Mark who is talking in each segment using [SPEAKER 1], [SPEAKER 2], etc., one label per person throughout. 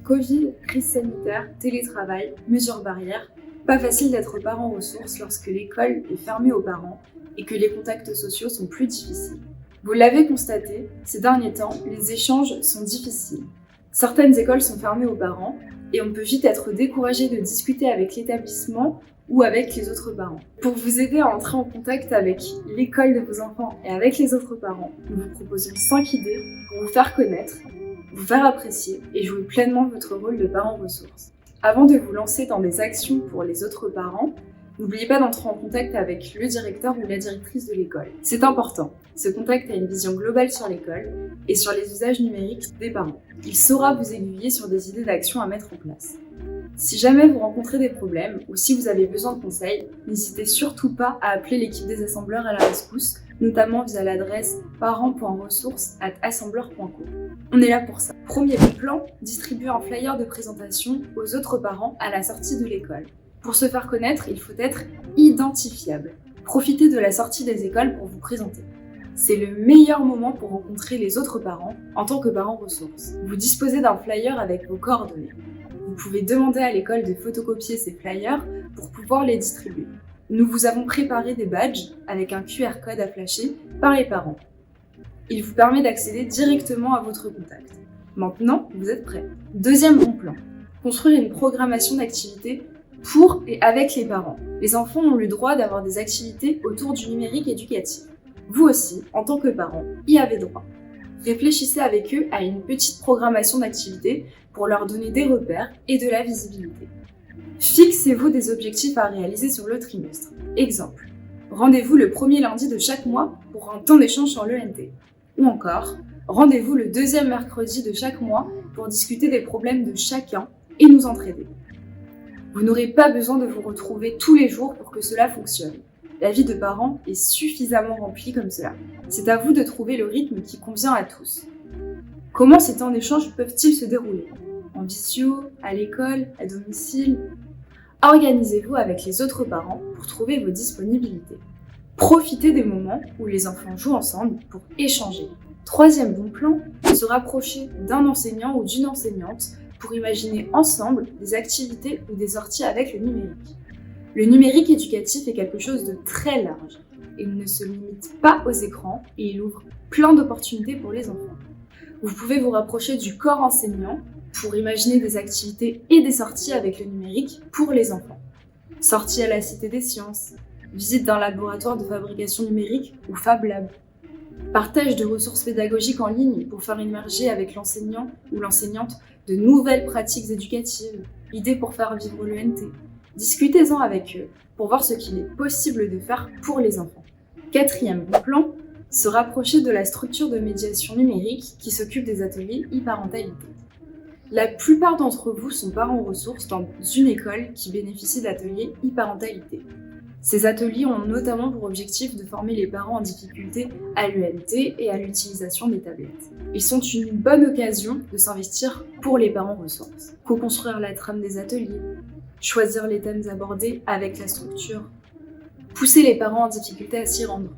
[SPEAKER 1] Covid, crise sanitaire, télétravail, mesures barrières, pas facile d'être parent ressource lorsque l'école est fermée aux parents et que les contacts sociaux sont plus difficiles. Vous l'avez constaté, ces derniers temps, les échanges sont difficiles. Certaines écoles sont fermées aux parents et on peut vite être découragé de discuter avec l'établissement ou avec les autres parents. Pour vous aider à entrer en contact avec l'école de vos enfants et avec les autres parents, nous vous proposons 5 idées pour vous faire connaître, vous faire apprécier et jouer pleinement votre rôle de parent ressource. Avant de vous lancer dans des actions pour les autres parents, n'oubliez pas d'entrer en contact avec le directeur ou la directrice de l'école. C'est important. Ce contact a une vision globale sur l'école et sur les usages numériques des parents. Il saura vous aiguiller sur des idées d'action à mettre en place. Si jamais vous rencontrez des problèmes ou si vous avez besoin de conseils, n'hésitez surtout pas à appeler l'équipe des assembleurs à la rescousse, notamment via l'adresse parents.ressources@assembleur.co. On est là pour ça. Premier plan, distribuer un flyer de présentation aux autres parents à la sortie de l'école. Pour se faire connaître, il faut être identifiable. Profitez de la sortie des écoles pour vous présenter. C'est le meilleur moment pour rencontrer les autres parents en tant que parents ressources. Vous disposez d'un flyer avec vos coordonnées. Vous pouvez demander à l'école de photocopier ces flyers pour pouvoir les distribuer. Nous vous avons préparé des badges avec un QR code à flasher par les parents. Il vous permet d'accéder directement à votre contact. Maintenant, vous êtes prêts. Deuxième bon plan, construire une programmation d'activités pour et avec les parents. Les enfants ont le droit d'avoir des activités autour du numérique éducatif. Vous aussi, en tant que parents, y avez droit. Réfléchissez avec eux à une petite programmation d'activités pour leur donner des repères et de la visibilité. Fixez-vous des objectifs à réaliser sur le trimestre. Exemple, rendez-vous le premier lundi de chaque mois pour un temps d'échange sur l'ENT. Ou encore, rendez-vous le deuxième mercredi de chaque mois pour discuter des problèmes de chacun et nous entraider. Vous n'aurez pas besoin de vous retrouver tous les jours pour que cela fonctionne. La vie de parent est suffisamment remplie comme cela. C'est à vous de trouver le rythme qui convient à tous. Comment ces temps d'échange peuvent-ils se dérouler ? En visio, à l'école, à domicile ? Organisez-vous avec les autres parents pour trouver vos disponibilités. Profitez des moments où les enfants jouent ensemble pour échanger. Troisième bon plan, se rapprocher d'un enseignant ou d'une enseignante pour imaginer ensemble des activités ou des sorties avec le numérique. Le numérique éducatif est quelque chose de très large. Il ne se limite pas aux écrans et il ouvre plein d'opportunités pour les enfants. Vous pouvez vous rapprocher du corps enseignant pour imaginer des activités et des sorties avec le numérique pour les enfants. Sortie à la Cité des Sciences, visite d'un laboratoire de fabrication numérique ou Fab Lab. Partage de ressources pédagogiques en ligne pour faire émerger avec l'enseignant ou l'enseignante de nouvelles pratiques éducatives, idées pour faire vivre l'ENT. Discutez-en avec eux pour voir ce qu'il est possible de faire pour les enfants. Quatrième bon plan, se rapprocher de la structure de médiation numérique qui s'occupe des ateliers e-parentalité. La plupart d'entre vous sont parents ressources dans une école qui bénéficie d'ateliers e-parentalité. Ces ateliers ont notamment pour objectif de former les parents en difficulté à l'ENT et à l'utilisation des tablettes. Ils sont une bonne occasion de s'investir pour les parents ressources. Co-construire la trame des ateliers, choisir les thèmes abordés avec la structure, pousser les parents en difficulté à s'y rendre.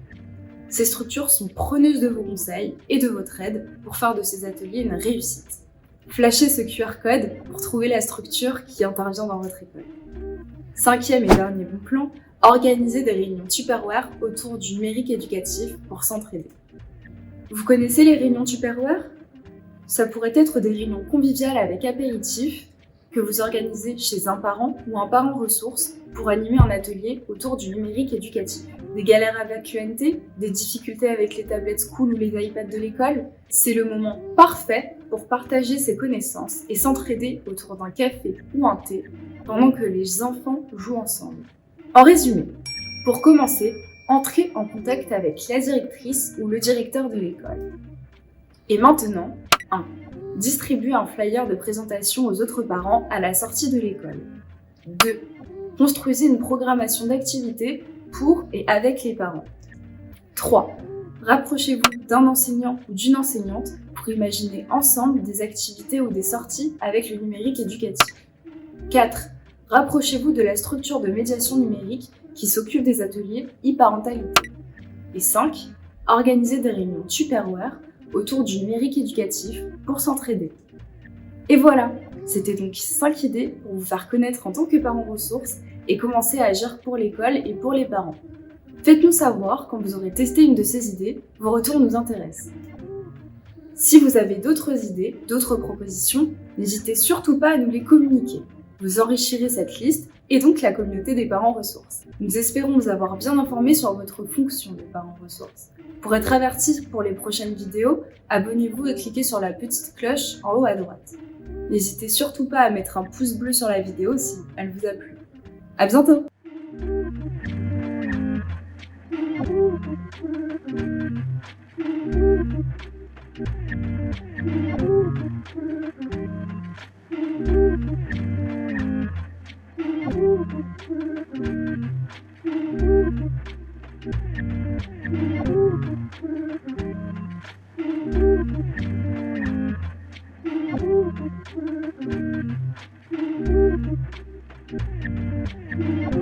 [SPEAKER 1] Ces structures sont preneuses de vos conseils et de votre aide pour faire de ces ateliers une réussite. Flashez ce QR code pour trouver la structure qui intervient dans votre école. Cinquième et dernier bon plan, organiser des réunions Tupperware autour du numérique éducatif pour s'entraider. Vous connaissez les réunions Tupperware ? Ça pourrait être des réunions conviviales avec apéritif que vous organisez chez un parent ou un parent ressource pour animer un atelier autour du numérique éducatif. Des galères avec l'ENT, des difficultés avec les tablettes school ou les iPads de l'école, c'est le moment parfait pour partager ses connaissances et s'entraider autour d'un café ou un thé pendant que les enfants jouent ensemble. En résumé, pour commencer, entrez en contact avec la directrice ou le directeur de l'école. Et maintenant, 1. Distribuez un flyer de présentation aux autres parents à la sortie de l'école. 2. Construisez une programmation d'activités pour et avec les parents. 3. Rapprochez-vous d'un enseignant ou d'une enseignante pour imaginer ensemble des activités ou des sorties avec le numérique éducatif. 4. Rapprochez-vous de la structure de médiation numérique qui s'occupe des ateliers e-parentalité. Et 5. Organisez des réunions Tupperware autour du numérique éducatif pour s'entraider. Et voilà, C'était donc 5 idées pour vous faire connaître en tant que parent ressources et commencer à agir pour l'école et pour les parents. Faites-nous savoir quand vous aurez testé une de ces idées, vos retours nous intéressent. Si vous avez d'autres idées, d'autres propositions, n'hésitez surtout pas à nous les communiquer. Vous enrichirez cette liste et donc la communauté des parents ressources. Nous espérons vous avoir bien informé sur votre fonction de parent ressources. Pour être averti pour les prochaines vidéos, abonnez-vous et cliquez sur la petite cloche en haut à droite. N'hésitez surtout pas à mettre un pouce bleu sur la vidéo si elle vous a plu. À bientôt!